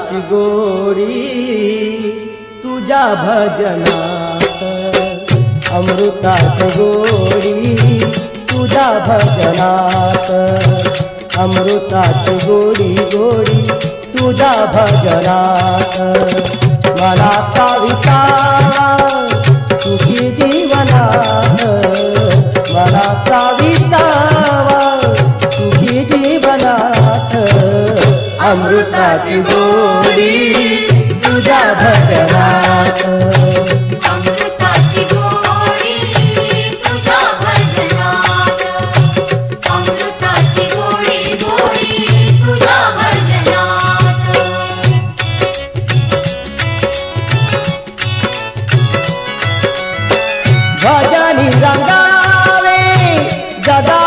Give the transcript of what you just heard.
अमृताची गोडी तुझ्या भजनात, अमृताची गोडी तुझ्या भजनात, अमृताची गोडी गोडी तुझ्या भजनात। मनाचा विसावा सुखी जीवनात, मनाचा विसावा सुखी जीवनात, अमृताची गोडी तुझ्या भजनात, अमृताची गोडी तुझ्या भजनात, अमृताची गोडी गोडी तुझ्या भजनात। भजनी रंगावे जगा